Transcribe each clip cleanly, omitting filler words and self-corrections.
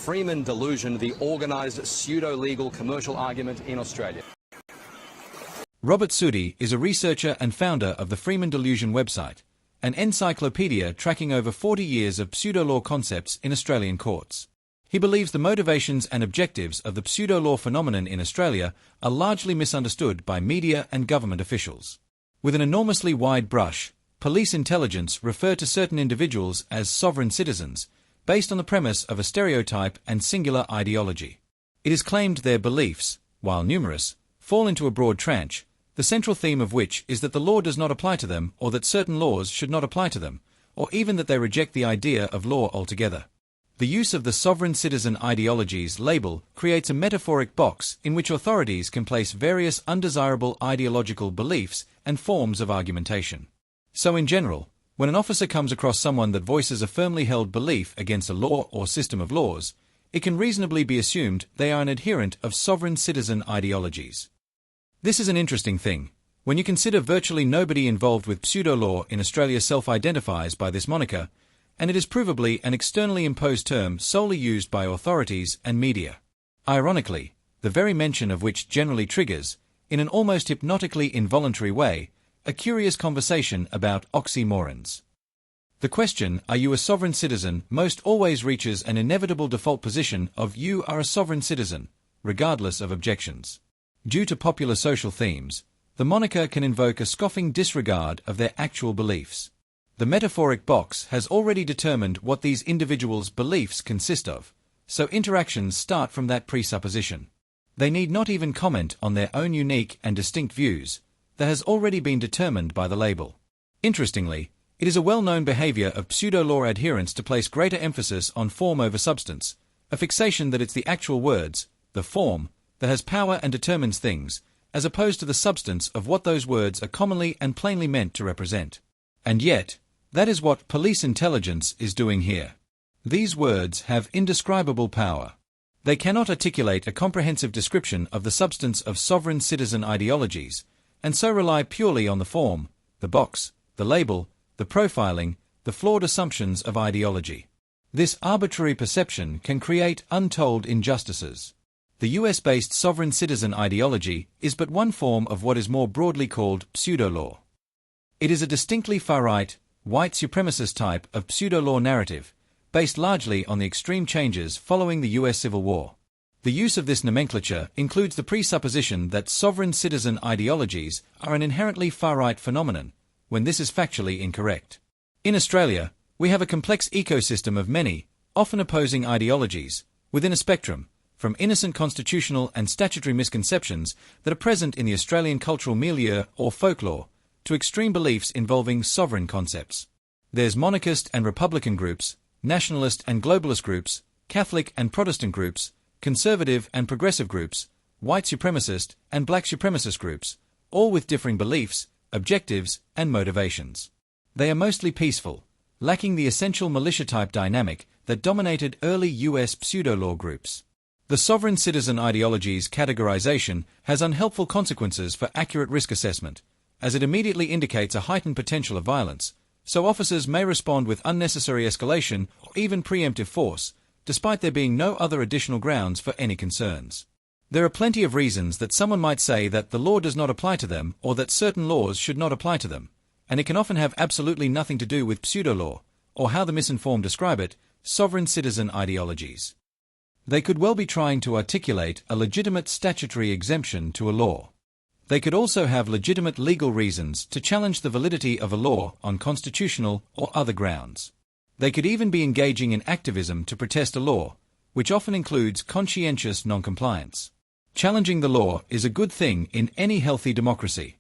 Freeman delusion, the organised pseudo-legal commercial argument in Australia. Robert Sudi is a researcher and founder of the Freeman Delusion website, an encyclopedia tracking over 40 years of pseudo-law concepts in Australian courts. He believes the motivations and objectives of the pseudo-law phenomenon in Australia are largely misunderstood by media and government officials. With an enormously wide brush, police intelligence refer to certain individuals as sovereign citizens, based on the premise of a stereotype and singular ideology. It is claimed their beliefs, while numerous, fall into a broad tranche, the central theme of which is that the law does not apply to them, or that certain laws should not apply to them, or even that they reject the idea of law altogether. The use of the sovereign citizen ideologies label creates a metaphoric box in which authorities can place various undesirable ideological beliefs and forms of argumentation. So in general, when an officer comes across someone that voices a firmly held belief against a law or system of laws, it can reasonably be assumed they are an adherent of sovereign citizen ideologies. This is an interesting thing, when you consider virtually nobody involved with pseudo-law in Australia self-identifies by this moniker, and it is provably an externally imposed term solely used by authorities and media. Ironically, the very mention of which generally triggers, in an almost hypnotically involuntary way, a curious conversation about oxymorons. The question, "Are you a sovereign citizen?" most always reaches an inevitable default position of "you are a sovereign citizen," regardless of objections. Due to popular social themes, the moniker can invoke a scoffing disregard of their actual beliefs. The metaphoric box has already determined what these individuals' beliefs consist of, so interactions start from that presupposition. They need not even comment on their own unique and distinct views, that has already been determined by the label. Interestingly, it is a well-known behavior of pseudo-law adherents to place greater emphasis on form over substance, a fixation that it's the actual words, the form, that has power and determines things, as opposed to the substance of what those words are commonly and plainly meant to represent. And yet, that is what police intelligence is doing here. These words have indescribable power. They cannot articulate a comprehensive description of the substance of sovereign citizen ideologies, and so rely purely on the form, the box, the label, the profiling, the flawed assumptions of ideology. This arbitrary perception can create untold injustices. The US-based sovereign citizen ideology is but one form of what is more broadly called pseudo-law. It is a distinctly far-right, white supremacist type of pseudo-law narrative, based largely on the extreme changes following the US Civil War. The use of this nomenclature includes the presupposition that sovereign citizen ideologies are an inherently far-right phenomenon, when this is factually incorrect. In Australia, we have a complex ecosystem of many, often opposing ideologies, within a spectrum, from innocent constitutional and statutory misconceptions that are present in the Australian cultural milieu or folklore, to extreme beliefs involving sovereign concepts. There's monarchist and republican groups, nationalist and globalist groups, Catholic and Protestant groups, conservative and progressive groups, white supremacist and black supremacist groups, all with differing beliefs, objectives, and motivations. They are mostly peaceful, lacking the essential militia-type dynamic that dominated early US pseudo-law groups. The sovereign citizen ideology's categorization has unhelpful consequences for accurate risk assessment, as it immediately indicates a heightened potential of violence, so officers may respond with unnecessary escalation or even preemptive force, despite there being no other additional grounds for any concerns. There are plenty of reasons that someone might say that the law does not apply to them or that certain laws should not apply to them, and it can often have absolutely nothing to do with pseudo-law, or how the misinformed describe it, sovereign citizen ideologies. They could well be trying to articulate a legitimate statutory exemption to a law. They could also have legitimate legal reasons to challenge the validity of a law on constitutional or other grounds. They could even be engaging in activism to protest a law, which often includes conscientious noncompliance. Challenging the law is a good thing in any healthy democracy.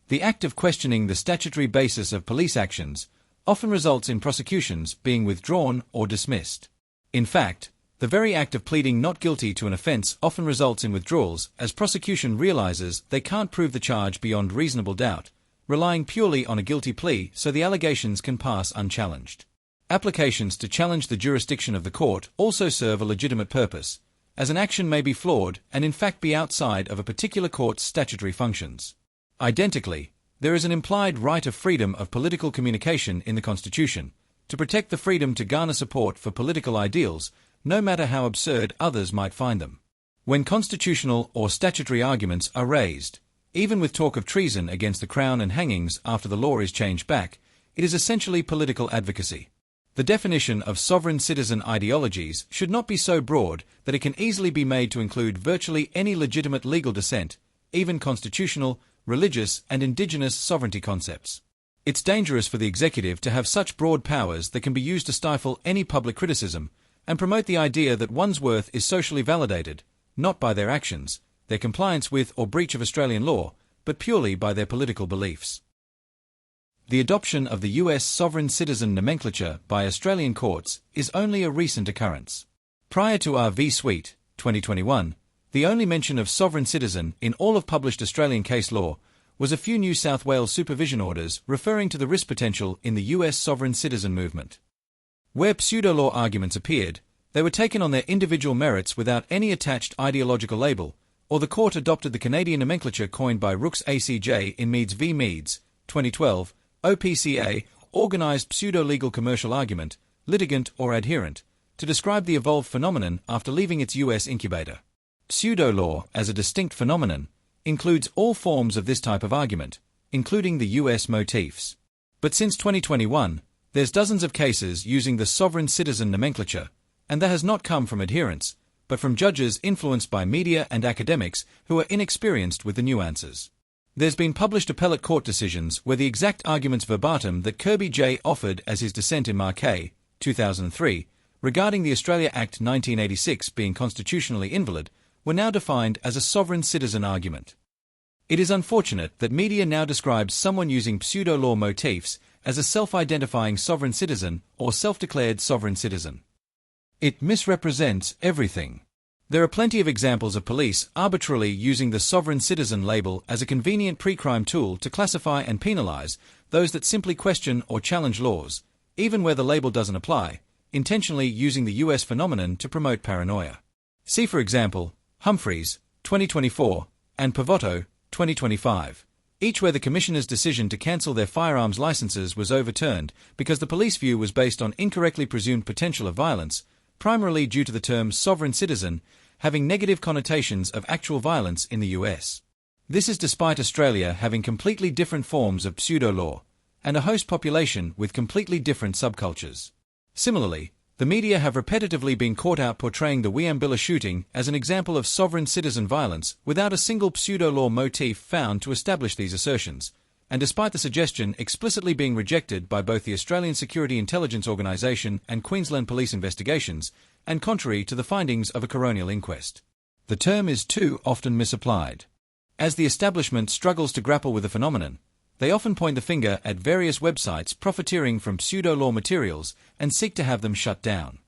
The act of questioning the statutory basis of police actions often results in prosecutions being withdrawn or dismissed. In fact, the very act of pleading not guilty to an offence often results in withdrawals, as prosecution realizes they can't prove the charge beyond reasonable doubt, relying purely on a guilty plea so the allegations can pass unchallenged. Applications to challenge the jurisdiction of the court also serve a legitimate purpose, as an action may be flawed and in fact be outside of a particular court's statutory functions. Identically, there is an implied right of freedom of political communication in the Constitution, to protect the freedom to garner support for political ideals, no matter how absurd others might find them. When constitutional or statutory arguments are raised, even with talk of treason against the Crown and hangings after the law is changed back, it is essentially political advocacy. The definition of sovereign citizen ideologies should not be so broad that it can easily be made to include virtually any legitimate legal dissent, even constitutional, religious, and indigenous sovereignty concepts. It's dangerous for the executive to have such broad powers that can be used to stifle any public criticism and promote the idea that one's worth is socially validated, not by their actions, their compliance with or breach of Australian law, but purely by their political beliefs. The adoption of the US sovereign citizen nomenclature by Australian courts is only a recent occurrence. Prior to R v Sweet, 2021, the only mention of sovereign citizen in all of published Australian case law was a few New South Wales supervision orders referring to the risk potential in the US sovereign citizen movement. Where pseudo-law arguments appeared, they were taken on their individual merits without any attached ideological label, or the court adopted the Canadian nomenclature coined by Rooks ACJ in Meads v. Meads, 2012, OPCA, organised pseudo-legal commercial argument, litigant or adherent, to describe the evolved phenomenon after leaving its US incubator. Pseudo-law, as a distinct phenomenon, includes all forms of this type of argument, including the US motifs. But since 2021, there's dozens of cases using the sovereign citizen nomenclature, and that has not come from adherents, but from judges influenced by media and academics who are inexperienced with the nuances. There's been published appellate court decisions where the exact arguments verbatim that Kirby J. offered as his dissent in Marquet, 2003, regarding the Australia Act 1986 being constitutionally invalid, were now defined as a sovereign citizen argument. It is unfortunate that media now describes someone using pseudo-law motifs as a self-identifying sovereign citizen or self-declared sovereign citizen. It misrepresents everything. There are plenty of examples of police arbitrarily using the sovereign citizen label as a convenient pre-crime tool to classify and penalize those that simply question or challenge laws, even where the label doesn't apply, intentionally using the US phenomenon to promote paranoia. See, for example, Humphreys, 2024, and Pavotto, 2025, each where the Commissioner's decision to cancel their firearms licenses was overturned because the police view was based on incorrectly presumed potential of violence, primarily due to the term sovereign citizen having negative connotations of actual violence in the US. This is despite Australia having completely different forms of pseudo-law and a host population with completely different subcultures. Similarly, the media have repetitively been caught out portraying the Wiambilla shooting as an example of sovereign citizen violence without a single pseudo-law motif found to establish these assertions, and despite the suggestion explicitly being rejected by both the Australian Security Intelligence Organisation and Queensland Police investigations, and contrary to the findings of a coronial inquest. The term is too often misapplied. As the establishment struggles to grapple with the phenomenon, they often point the finger at various websites profiteering from pseudo-law materials and seek to have them shut down.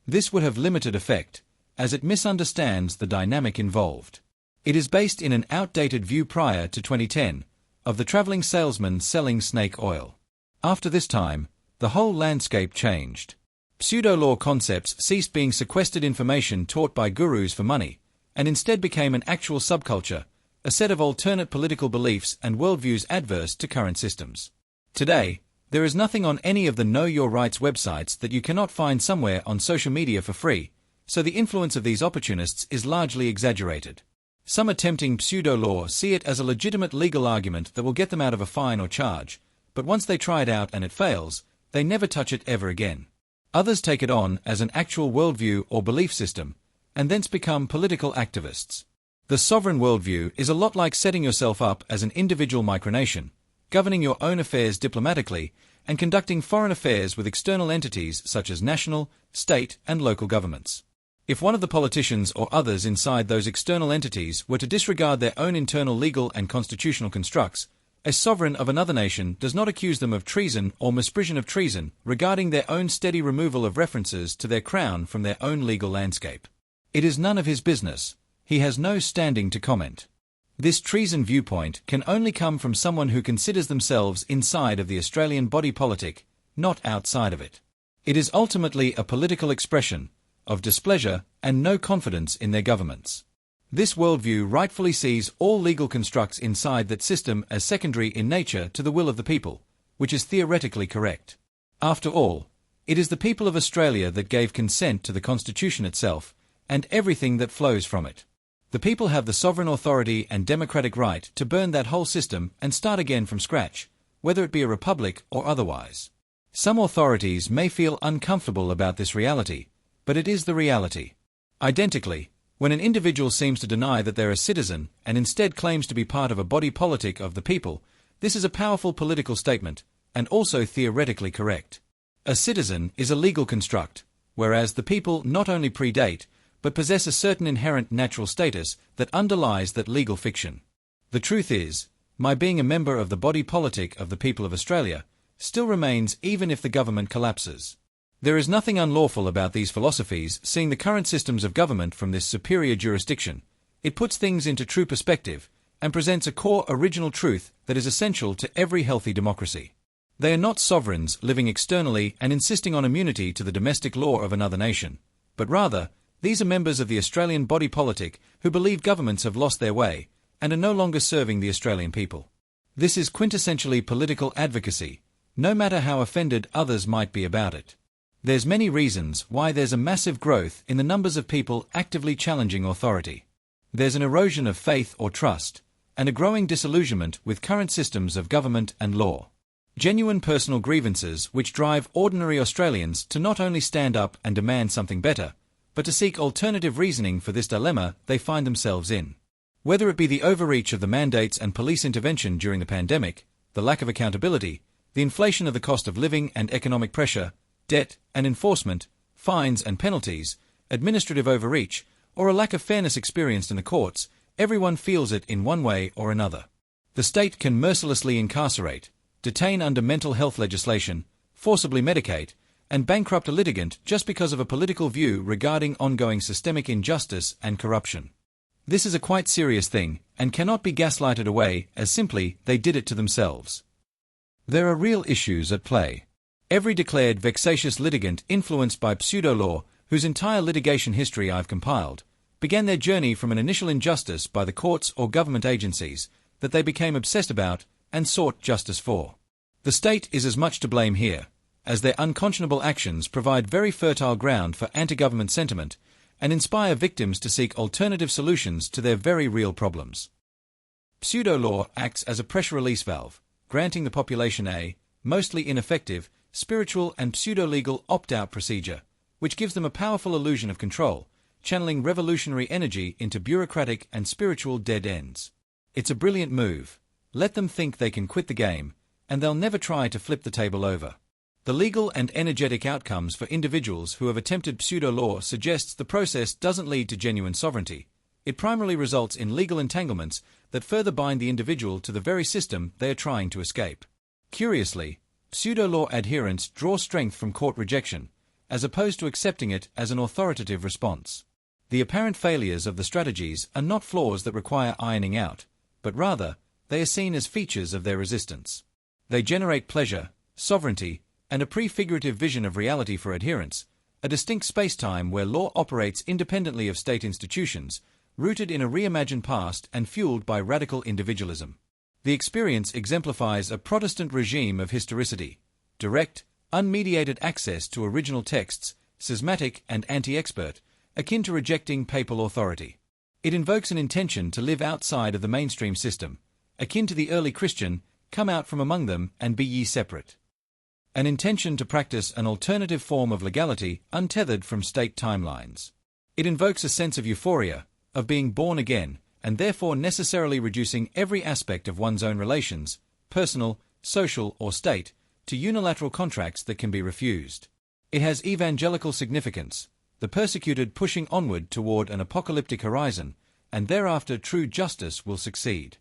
This would have limited effect, as it misunderstands the dynamic involved. It is based in an outdated view prior to 2010, of the travelling salesman selling snake oil. After this time, the whole landscape changed. Pseudo-law concepts ceased being sequestered information taught by gurus for money, and instead became an actual subculture, a set of alternate political beliefs and worldviews adverse to current systems. Today, there is nothing on any of the Know Your Rights websites that you cannot find somewhere on social media for free, so the influence of these opportunists is largely exaggerated. Some attempting pseudo-law see it as a legitimate legal argument that will get them out of a fine or charge, but once they try it out and it fails, they never touch it ever again. Others take it on as an actual worldview or belief system, and thence become political activists. The sovereign worldview is a lot like setting yourself up as an individual micronation, governing your own affairs diplomatically, and conducting foreign affairs with external entities such as national, state, and local governments. If one of the politicians or others inside those external entities were to disregard their own internal legal and constitutional constructs, a sovereign of another nation does not accuse them of treason or misprision of treason regarding their own steady removal of references to their crown from their own legal landscape. It is none of his business. He has no standing to comment. This treason viewpoint can only come from someone who considers themselves inside of the Australian body politic, not outside of it. It is ultimately a political expression of displeasure and no confidence in their governments. This worldview rightfully sees all legal constructs inside that system as secondary in nature to the will of the people, which is theoretically correct. After all, It is the people of Australia that gave consent to the Constitution itself, and everything that flows from it. The people have the sovereign authority and democratic right to burn that whole system and start again from scratch, whether it be a republic or otherwise. Some authorities may feel uncomfortable about this reality, but it is the reality. Identically, when an individual seems to deny that they're a citizen and instead claims to be part of a body politic of the people, this is a powerful political statement, and also theoretically correct. A citizen is a legal construct, whereas the people not only predate, but possess a certain inherent natural status that underlies that legal fiction. The truth is, my being a member of the body politic of the people of Australia still remains even if the government collapses. There is nothing unlawful about these philosophies, seeing the current systems of government from this superior jurisdiction. It puts things into true perspective and presents a core original truth that is essential to every healthy democracy. They are not sovereigns living externally and insisting on immunity to the domestic law of another nation, but rather, these are members of the Australian body politic who believe governments have lost their way and are no longer serving the Australian people. This is quintessentially political advocacy, no matter how offended others might be about it. There's many reasons why there's a massive growth in the numbers of people actively challenging authority. There's an erosion of faith or trust, and a growing disillusionment with current systems of government and law. Genuine personal grievances which drive ordinary Australians to not only stand up and demand something better, but to seek alternative reasoning for this dilemma they find themselves in. Whether it be the overreach of the mandates and police intervention during the pandemic, the lack of accountability, the inflation of the cost of living and economic pressure, debt and enforcement, fines and penalties, administrative overreach, or a lack of fairness experienced in the courts, everyone feels it in one way or another. The state can mercilessly incarcerate, detain under mental health legislation, forcibly medicate, and bankrupt a litigant just because of a political view regarding ongoing systemic injustice and corruption. This is a quite serious thing, and cannot be gaslighted away as simply they did it to themselves. There are real issues at play. Every declared vexatious litigant influenced by pseudolaw, whose entire litigation history I've compiled, began their journey from an initial injustice by the courts or government agencies that they became obsessed about and sought justice for. The state is as much to blame here, as their unconscionable actions provide very fertile ground for anti-government sentiment and inspire victims to seek alternative solutions to their very real problems. Pseudolaw acts as a pressure release valve, granting the population a, mostly ineffective, spiritual and pseudo-legal opt-out procedure, which gives them a powerful illusion of control, channeling revolutionary energy into bureaucratic and spiritual dead ends. It's a brilliant move. Let them think they can quit the game, and they'll never try to flip the table over. The legal and energetic outcomes for individuals who have attempted pseudolaw suggests the process doesn't lead to genuine sovereignty. It primarily results in legal entanglements that further bind the individual to the very system they are trying to escape. Curiously, pseudolaw adherents draw strength from court rejection, as opposed to accepting it as an authoritative response. The apparent failures of the strategies are not flaws that require ironing out, but rather, they are seen as features of their resistance. They generate pleasure, sovereignty, and a prefigurative vision of reality for adherents, a distinct space-time where law operates independently of state institutions, rooted in a reimagined past and fueled by radical individualism. The experience exemplifies a Protestant regime of historicity, direct, unmediated access to original texts, schismatic and anti-expert, akin to rejecting papal authority. It invokes an intention to live outside of the mainstream system, akin to the early Christian, come out from among them and be ye separate. An intention to practice an alternative form of legality untethered from state timelines. It invokes a sense of euphoria, of being born again, and therefore necessarily reducing every aspect of one's own relations, personal, social, or state, to unilateral contracts that can be refused. It has evangelical significance, the persecuted pushing onward toward an apocalyptic horizon, and thereafter true justice will succeed.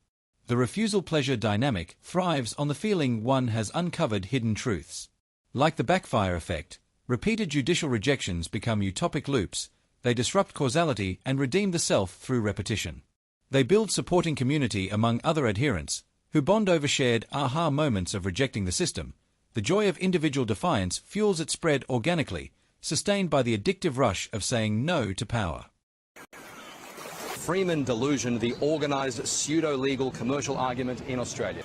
The refusal-pleasure dynamic thrives on the feeling one has uncovered hidden truths. Like the backfire effect, repeated judicial rejections become utopic loops. They disrupt causality and redeem the self through repetition. They build supporting community among other adherents, who bond over shared aha moments of rejecting the system. The joy of individual defiance fuels its spread organically, sustained by the addictive rush of saying no to power. Freeman delusion, the organised pseudo-legal commercial argument in Australia.